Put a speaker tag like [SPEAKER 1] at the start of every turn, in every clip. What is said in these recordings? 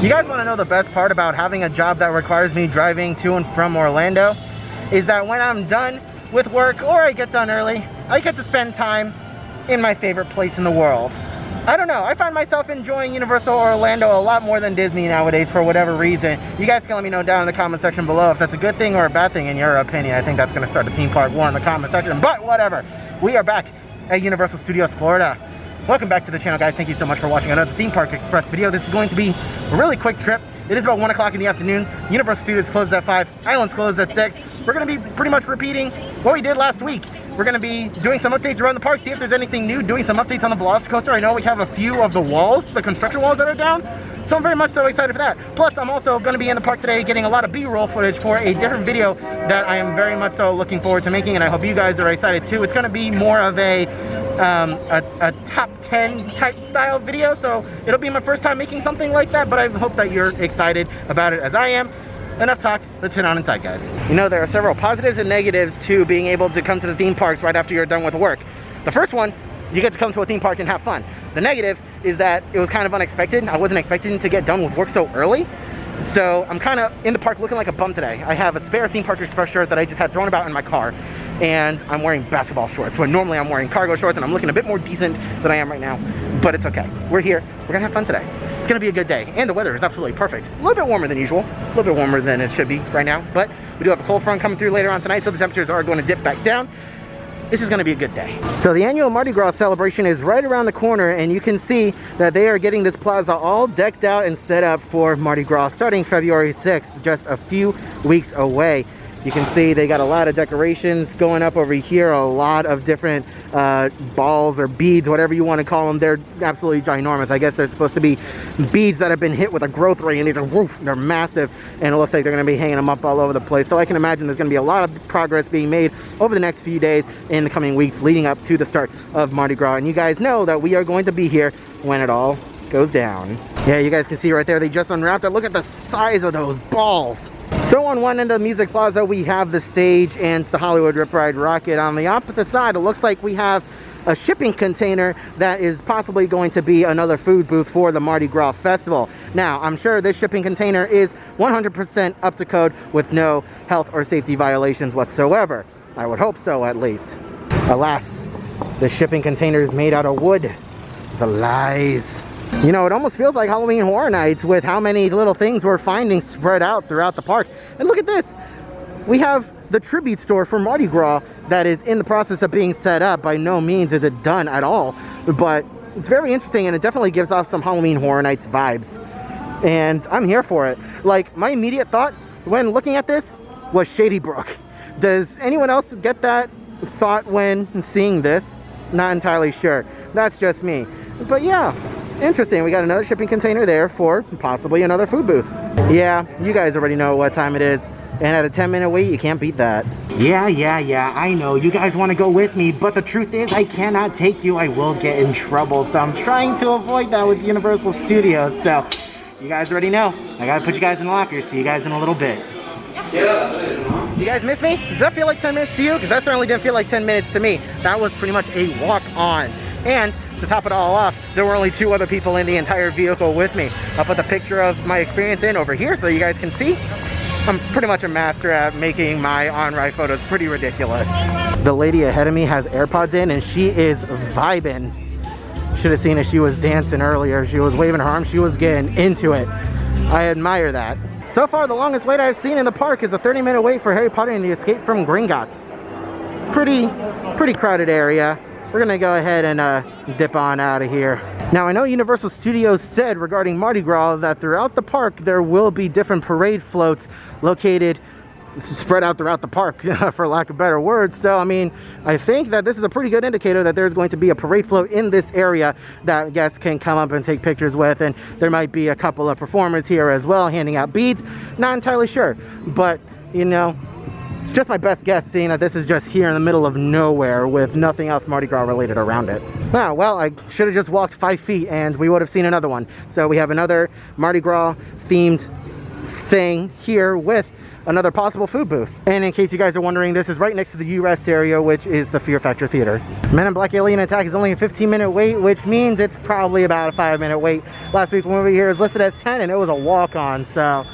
[SPEAKER 1] You guys want to know the best part about having a job that requires me driving to and from Orlando? Is that when I'm done with work, or I get done early, I get to spend time in my favorite place in the world. I don't know, I find myself enjoying Universal Orlando a lot more than Disney nowadays for whatever reason. You guys can let me know down in the comment section below if that's a good thing or a bad thing in your opinion. I think that's going to start the theme park war in the comment section, but whatever. We are back at Universal Studios Florida. Welcome back to the channel, guys. Thank you so much for watching another Theme Park Express video. This is going to be a really quick trip. It is about 1 o'clock in the afternoon. Universal Studios closed at 5, Islands closed at 6. We're going to be pretty much repeating what we did last week. We're going to be doing some updates around the park, see if there's anything new, doing some updates on the Velocicoaster. I know we have a few of the walls, the construction walls that are down, so I'm very much so excited for that. Plus, I'm also going to be in the park today getting a lot of B-roll footage for a different video that I am very much so looking forward to making, and I hope you guys are excited too. It's going to be more of a top 10 type style video, so it'll be my first time making something like that, but I hope that you're excited about it as I am. Enough talk, let's head on inside, guys. You know, there are several positives and negatives to being able to come to the theme parks right after you're done with work. The first one, you get to come to a theme park and have fun. The negative is that it was kind of unexpected. I wasn't expecting to get done with work so early. So I'm kind of in the park looking like a bum today. I have a spare Theme Park Express shirt that I just had thrown about in my car, and I'm wearing basketball shorts when normally I'm wearing cargo shorts, and I'm looking a bit more decent than I am right now, but it's okay. We're here, we're gonna have fun today. It's gonna be a good day, and the weather is absolutely perfect. A little bit warmer than usual, a little bit warmer than it should be right now, but we do have a cold front coming through later on tonight, so the temperatures are going to dip back down. This is going to be a good day. So the annual Mardi Gras celebration is right around the corner, and you can see that they are getting this plaza all decked out and set up for Mardi Gras starting February 6th, just a few weeks away. You can see they got a lot of decorations going up over here, a lot of different balls or beads, whatever you want to call them. They're absolutely ginormous. I guess they're supposed to be beads that have been hit with a growth ray, and these are, woof, they're massive, and it looks like they're going to be hanging them up all over the place. So I can imagine there's going to be a lot of progress being made over the next few days in the coming weeks leading up to the start of Mardi Gras. And you guys know that we are going to be here when it all goes down. Yeah, you guys can see right there, they just unwrapped it. Look at the size of those balls. So on one end of the Music Plaza, we have the stage and the Hollywood Rip Ride Rocket. On the opposite side, it looks like we have a shipping container that is possibly going to be another food booth for the Mardi Gras Festival. Now, I'm sure this shipping container is 100% up to code with no health or safety violations whatsoever. I would hope so, at least. Alas, the shipping container is made out of wood. The lies. You know, it almost feels like Halloween Horror Nights with how many little things we're finding spread out throughout the park. And look at this. We have the tribute store for Mardi Gras that is in the process of being set up. By no means is it done at all, but it's very interesting, and it definitely gives off some Halloween Horror Nights vibes. And I'm here for it. Like, my immediate thought when looking at this was Shady Brook. Does anyone else get that thought when seeing this? Not entirely sure. That's just me. But yeah. Interesting, we got another shipping container there for possibly another food booth. Yeah, you guys already know what time it is. And at a 10-minute wait, you can't beat that. Yeah, I know. You guys want to go with me, but the truth is I cannot take you. I will get in trouble. So I'm trying to avoid that with Universal Studios. So you guys already know. I got to put you guys in the locker. See you guys in a little bit. Yeah. You guys miss me? Does that feel like 10 minutes to you? Because that certainly didn't feel like 10 minutes to me. That was pretty much a walk-on. And to top it all off, there were only 2 other people in the entire vehicle with me. I'll put the picture of my experience in over here so that you guys can see. I'm pretty much a master at making my on-ride photos pretty ridiculous. The lady ahead of me has AirPods in, and she is vibing. Should have seen it. She was dancing earlier. She was waving her arms. She was getting into it. I admire that. So far, the longest wait I've seen in the park is a 30-minute wait for Harry Potter and the Escape from Gringotts. Pretty crowded area. We're gonna go ahead and dip on out of here. Now, I know Universal Studios said regarding Mardi Gras that throughout the park there will be different parade floats located, spread out throughout the park, for lack of better words. So, I mean, I think that this is a pretty good indicator that there's going to be a parade float in this area that guests can come up and take pictures with, and there might be a couple of performers here as well handing out beads. Not entirely sure, but, you know, it's just my best guess, seeing that this is just here in the middle of nowhere with nothing else Mardi Gras related around it. Ah, well, I should have just walked 5 feet and we would have seen another one. So we have another Mardi Gras themed thing here with another possible food booth. And in case you guys are wondering, this is right next to the U-Rest area, which is the Fear Factor Theater. Men in Black Alien Attack is only a 15-minute wait, which means it's probably about a 5-minute wait. Last week when we were here, it was listed as 10, and it was a walk-on, so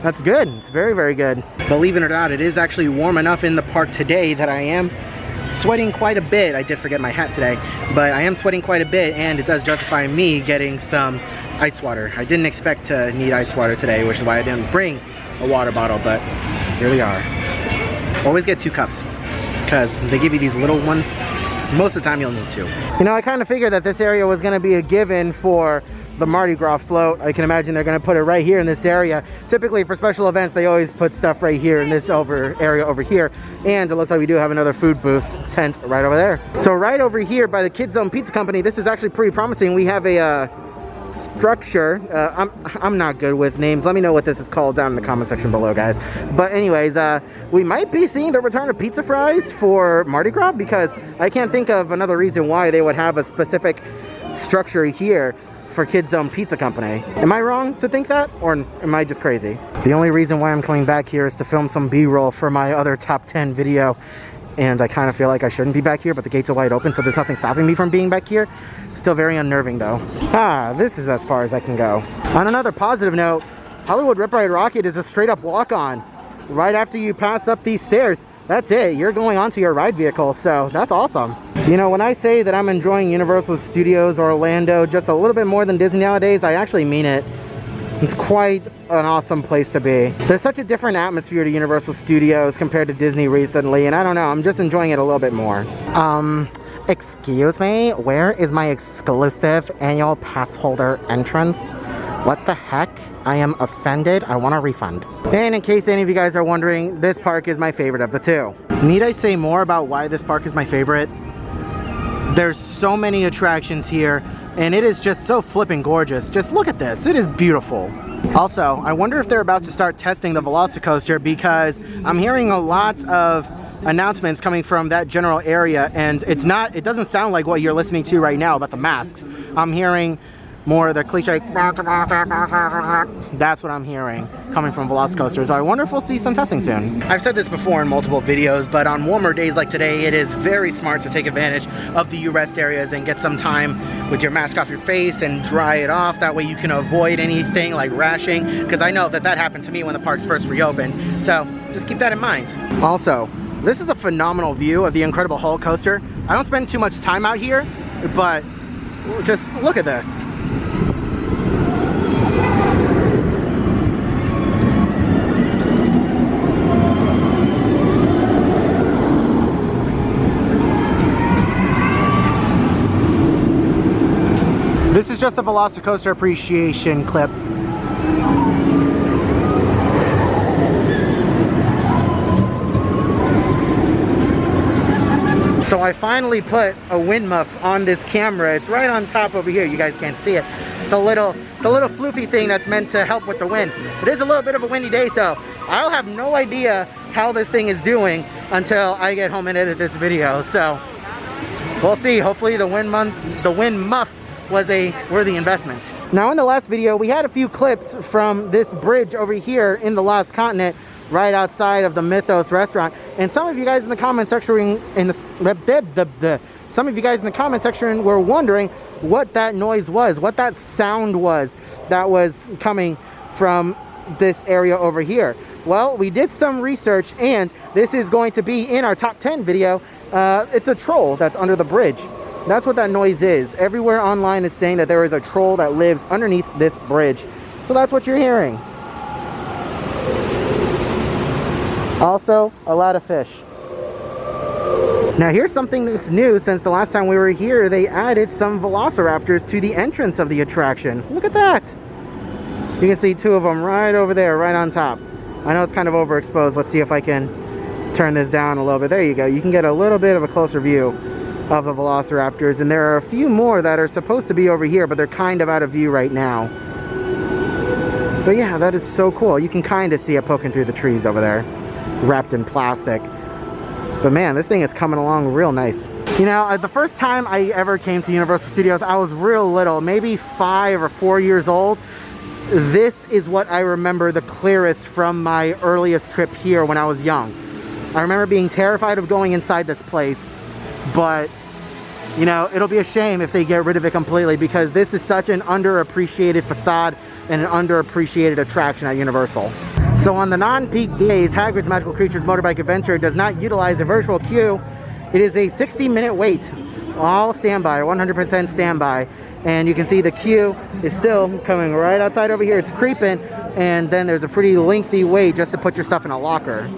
[SPEAKER 1] that's good. It's very, very good. Believe it or not, it is actually warm enough in the park today that I am sweating quite a bit. I did forget my hat today, but I am sweating quite a bit, and it does justify me getting some ice water. I didn't expect to need ice water today, which is why I didn't bring a water bottle, but here we are. Always get 2 cups because they give you these little ones. Most of the time you'll need 2. You know, I kind of figured that this area was going to be a given for the Mardi Gras float. I can imagine they're going to put it right here in this area. Typically for special events, they always put stuff right here in this area over here. And it looks like we do have another food booth tent right over there. So right over here by the Kids Zone Pizza Company, this is actually pretty promising. We have a structure. I'm not good with names. Let me know what this is called down in the comment section below, guys. But anyways, we might be seeing the return of pizza fries for Mardi Gras, because I can't think of another reason why they would have a specific structure here for Kids Zone Pizza Company. Am I wrong to think that, or am I just crazy? The only reason why I'm coming back here is to film some B-roll for my other top 10 video, and I kind of feel like I shouldn't be back here, but the gates are wide open, so there's nothing stopping me from being back here. Still very unnerving though. This is as far as I can go. On another positive note, Hollywood Rip Ride Rocket is a straight up walk-on. Right after you pass up these stairs, that's it. You're going onto your ride vehicle, so that's awesome. You know, when I say that I'm enjoying Universal Studios Orlando just a little bit more than Disney nowadays, I actually mean it. It's quite an awesome place to be. There's such a different atmosphere to Universal Studios compared to Disney recently, and I don't know, I'm just enjoying it a little bit more. Excuse me, where is my exclusive annual pass holder entrance? What the heck? I am offended. I want a refund. And in case any of you guys are wondering, this park is my favorite of the 2. Need I say more about why this park is my favorite? There's so many attractions here, and it is just so flipping gorgeous. Just look at this. It is beautiful. Also, I wonder if they're about to start testing the Velocicoaster, because I'm hearing a lot of announcements coming from that general area, and it doesn't sound like what you're listening to right now about the masks. I'm hearing more of the cliche, that's what I'm hearing coming from Velocicoaster. So I wonder if we'll see some testing soon. I've said this before in multiple videos, but on warmer days like today, it is very smart to take advantage of the U-Rest areas and get some time with your mask off your face and dry it off. That way you can avoid anything like rashing, because I know that happened to me when the parks first reopened. So just keep that in mind. Also, this is a phenomenal view of the Incredible Hulk coaster. I don't spend too much time out here, but just look at this. This is just a Velocicoaster appreciation clip. So I finally put a wind muff on this camera. It's right on top over here. You guys can't see it. It's a little floofy thing that's meant to help with the wind. It is a little bit of a windy day, so I'll have no idea how this thing is doing until I get home and edit this video. So we'll see. Hopefully the wind muff was a worthy investment. Now in the last video, we had a few clips from this bridge over here in the Lost Continent, right outside of the Mythos restaurant, and some of you guys in the comment section were wondering what that noise was, what that sound was that was coming from this area over here. Well, we did some research, and this is going to be in our top 10 video. It's a troll that's under the bridge. That's what that noise is. Everywhere online is saying that there is a troll that lives underneath this bridge. So that's what you're hearing. Also, a lot of fish. Now here's something that's new. Since the last time we were here, they added some velociraptors to the entrance of the attraction. Look at that. You can see 2 of them right over there, right on top. I know it's kind of overexposed. Let's see if I can turn this down a little bit. There you go. You can get a little bit of a closer view of the velociraptors, and there are a few more that are supposed to be over here, but they're kind of out of view right now. But yeah, that is so cool. You can kind of see it poking through the trees over there, wrapped in plastic. But man, this thing is coming along real nice. You know, the first time I ever came to Universal Studios, I was real little, maybe 5 or 4 years old. this is what I remember the clearest from my earliest trip here when I was young. I remember being terrified of going inside this place, but you know, it'll be a shame if they get rid of it completely, because this is such an underappreciated facade and an underappreciated attraction at Universal. So on the non-peak days, Hagrid's Magical Creatures Motorbike Adventure does not utilize a virtual queue. It is a 60-minute wait, all standby, 100% standby. And you can see the queue is still coming right outside over here. It's creeping, and then there's a pretty lengthy wait just to put your stuff in a locker.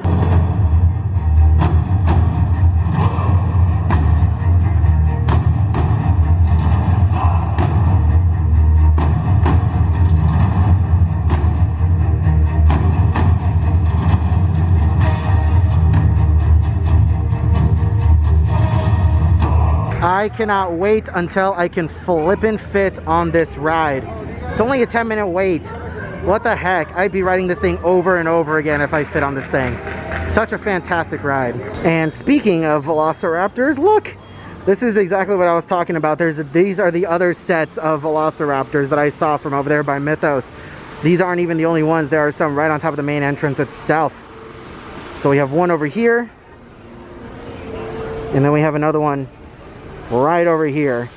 [SPEAKER 1] I cannot wait until I can flippin' fit on this ride. It's only a 10-minute wait. What the heck? I'd be riding this thing over and over again if I fit on this thing. Such a fantastic ride. And speaking of Velociraptors, look! This is exactly what I was talking about. These are the other sets of Velociraptors that I saw from over there by Mythos. These aren't even the only ones. There are some right on top of the main entrance itself. So we have one over here. And then we have another one right over here.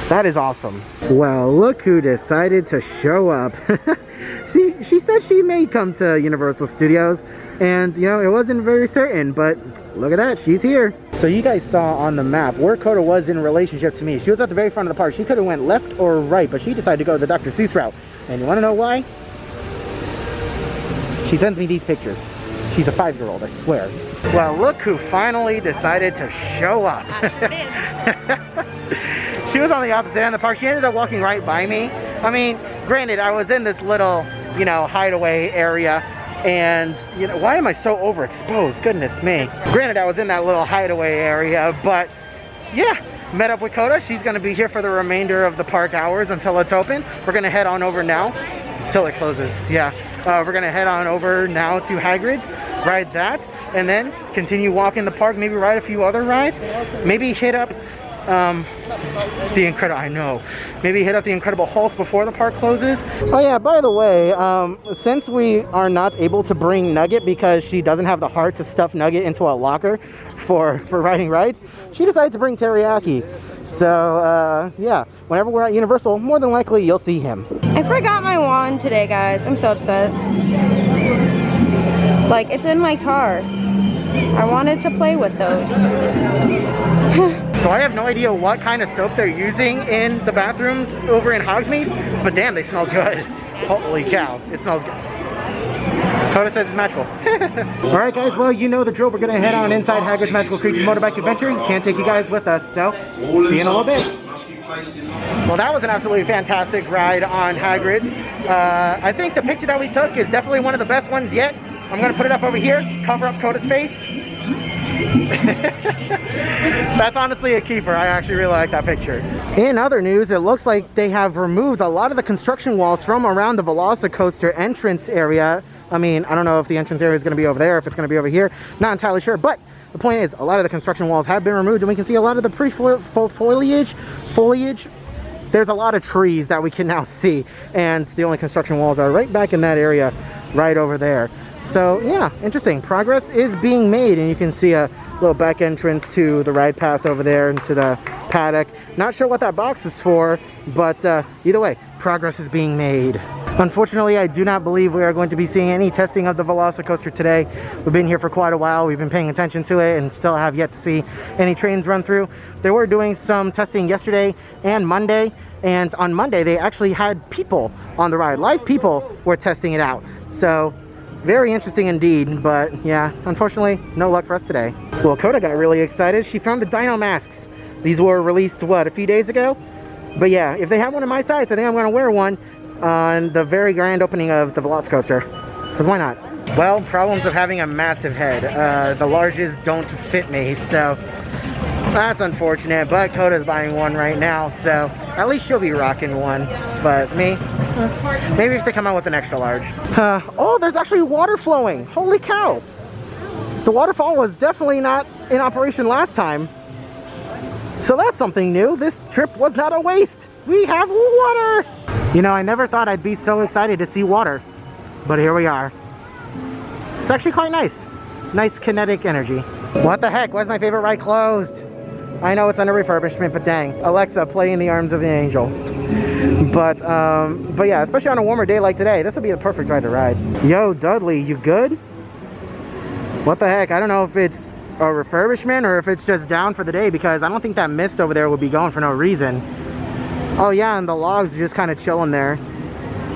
[SPEAKER 1] That is awesome. Well, look who decided to show up. She said she may come to Universal Studios, and you know, it wasn't very certain, but look at that, she's here. So you guys saw on the map where Coda was in relationship to me. She was at the very front of the park. She could have went left or right, but she decided to go the Dr. Seuss route. And you want to know why? She sends me these pictures. She's a 5-year-old, I swear. Well, look who finally decided to show up. She was on the opposite end of the park. She ended up walking right by me. I mean, granted, I was in this little, you know, hideaway area, and, you know, why am I so overexposed? Goodness me. Granted, I was in that little hideaway area, but yeah, met up with Coda. She's going to be here for the remainder of the park hours until it's open. We're going to head on over now till it closes. Yeah, we're going to head on over now to Hagrid's, ride that, and then continue walking the park, maybe ride a few other rides, maybe hit up maybe hit up the Incredible Hulk before the park closes. Oh yeah, by the way, since we are not able to bring Nugget because she doesn't have the heart to stuff Nugget into a locker for riding rides, she decided to bring Teriyaki. So yeah, whenever we're at Universal, more than likely you'll see him.
[SPEAKER 2] I forgot my wand today, guys. I'm so upset. Like, it's in my car. I wanted to play with those.
[SPEAKER 1] So I have no idea what kind of soap they're using in the bathrooms over in Hogsmeade, but damn, they smell good. Holy cow, it smells good. Coda says it's magical. Alright guys, well, you know the drill. We're going to head on inside Hagrid's Magical Creatures Motorbike Adventure. Can't take you guys with us, so see you in a little bit. Well, that was an absolutely fantastic ride on Hagrid's. I think the picture that we took is definitely one of the best ones yet. I'm going to put it up over here, cover up Coda's face. That's honestly a keeper. I actually really like that picture. In other news, it looks like they have removed a lot of the construction walls from around the Velocicoaster entrance area. I mean, I don't know if the entrance area is going to be over there, if it's going to be over here. Not entirely sure, but the point is, a lot of the construction walls have been removed, and we can see a lot of the foliage. There's a lot of trees that we can now see, and the only construction walls are right back in that area, right over there. So yeah, interesting. Progress is being made, and you can see a little back entrance to the ride path over there into the paddock. Not sure what that box is for, but either way, progress is being made. Unfortunately, I do not believe we are going to be seeing any testing of the Velocicoaster today. We've been here for quite a while. We've been paying attention to it and still have yet to see any trains run through. They were doing some testing yesterday and Monday, and on Monday they actually had people on the ride. Live people were testing it out. So very interesting indeed, but yeah, unfortunately, no luck for us today. Well, Coda got really excited. She found the Dino masks. These were released, what, a few days ago? But yeah, if they have one of my size, I think I'm going to wear one on the very grand opening of the Velocicoaster. Because why not? Well, problems of having a massive head. The larges don't fit me, so that's unfortunate. But Coda's buying one right now, so at least she'll be rocking one. But me, maybe if they come out with an extra large. Oh, there's actually water flowing. Holy cow. The waterfall was definitely not in operation last time. So that's something new. This trip was not a waste. We have water. You know, I never thought I'd be so excited to see water, but here we are. It's actually quite nice. Nice kinetic energy. What the heck? Why's my favorite ride closed? I know it's under refurbishment, but dang. Alexa, play In the Arms of an Angel. But yeah, especially on a warmer day like today, this would be the perfect ride to ride. Yo, Dudley, you good? What the heck? I don't know if it's a refurbishment or if it's just down for the day, because I don't think that mist over there would be going for no reason. Oh yeah, and the logs are just kind of chilling there.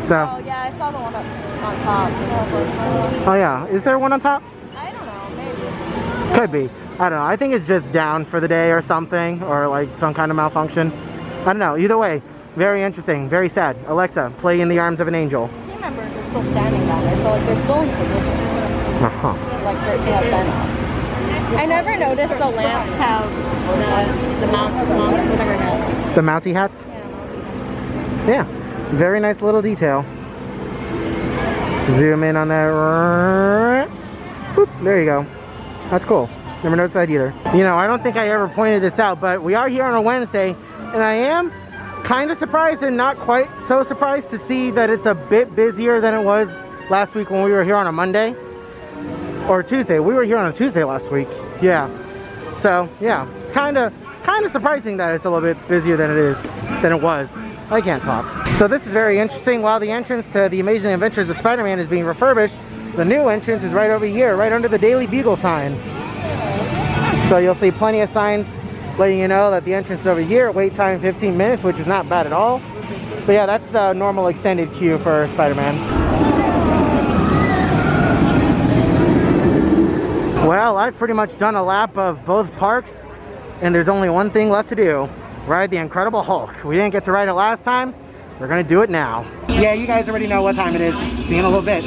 [SPEAKER 1] So.
[SPEAKER 2] Oh yeah, I saw the one up on top.
[SPEAKER 1] Oh yeah, is there one on top?
[SPEAKER 2] I don't know, maybe.
[SPEAKER 1] Could be. I don't know. I think it's just down for the day or something, or like some kind of malfunction. I don't know. Either way, very interesting, very sad. Alexa, play In the Arms of an Angel.
[SPEAKER 2] Team members are still standing down there, so like they're still in position. Like they're to have been up. I never noticed the lamps have the mount whatever hats.
[SPEAKER 1] The mounty hats? Yeah. Very nice little detail. Zoom in on that. Boop, there you go. That's cool. Never noticed that either. You know, I don't think I ever pointed this out, but we are here on a Wednesday, and I am kind of surprised and not quite so surprised to see that it's a bit busier than it was last week when we were here on a Monday. Or Tuesday. We were here on a Tuesday last week. Yeah. So, yeah. It's kind of surprising that it's a little bit busier than it was. I can't talk. So this is very interesting. While the entrance to the Amazing Adventures of Spider-Man is being refurbished, the new entrance is right over here, right under the Daily Bugle sign. So you'll see plenty of signs letting you know that the entrance is over here. Wait time 15 minutes, which is not bad at all. But yeah, that's the normal extended queue for Spider-Man. Well, I've pretty much done a lap of both parks, and there's only one thing left to do. Ride the Incredible Hulk. We didn't get to ride it last time. We're gonna do it now. Yeah, you guys already know what time it is. See you in a little bit.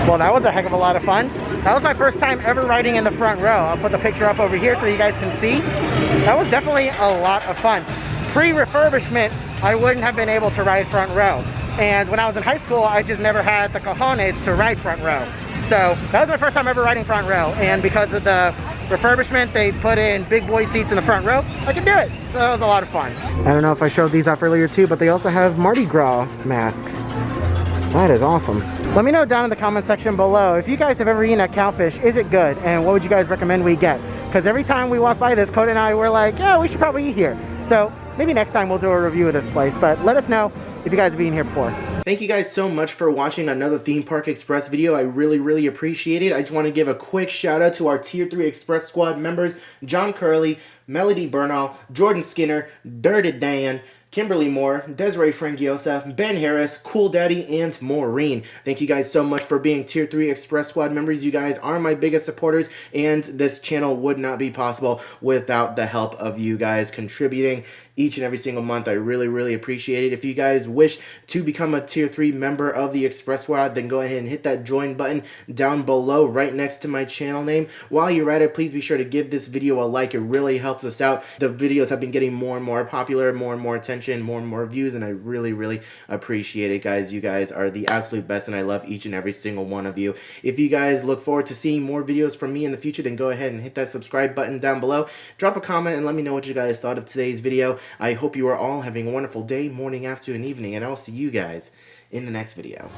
[SPEAKER 1] Well, that was a heck of a lot of fun. That was my first time ever riding in the front row. I'll put the picture up over here so you guys can see. That was definitely a lot of fun. Pre-refurbishment, I wouldn't have been able to ride front row. And when I was in high school, I just never had the cojones to ride front row. So that was my first time ever riding front row. And because of the refurbishment, they put in big boy seats in the front row. I could do it. So that was a lot of fun. I don't know if I showed these off earlier too, but they also have Mardi Gras masks. That is awesome. Let me know down in the comment section below if you guys have ever eaten a cowfish. Is it good? And what would you guys recommend we get? Because every time we walk by this, Cody and I were like, yeah, we should probably eat here. So maybe next time we'll do a review of this place. But let us know if you guys have eaten here before. Thank you guys so much for watching another Theme Park Express video. I really appreciate it. I just want to give a quick shout out to our Tier 3 Express Squad members, John Curley, Melody Bernal, Jordan Skinner, Dirty Dan, Kimberly Moore, Desiree Frangiosa, Ben Harris, Cool Daddy, and Maureen. Thank you guys so much for being Tier 3 Express Squad members. You guys are my biggest supporters, and this channel would not be possible without the help of you guys contributing each and every single month. I really appreciate it. If you guys wish to become a Tier 3 member of the Express Squad, then go ahead and hit that join button down below right next to my channel name. While you're at it, please be sure to give this video a like. It really helps us out. The videos have been getting more and more popular, more and more attention, more and more views, and I really appreciate it, guys. You guys are the absolute best, and I love each and every single one of you. If you guys look forward to seeing more videos from me in the future, then go ahead and hit that subscribe button down below. Drop a comment and let me know what you guys thought of today's video. I hope you are all having a wonderful day, morning, afternoon, and evening, and I will see you guys in the next video.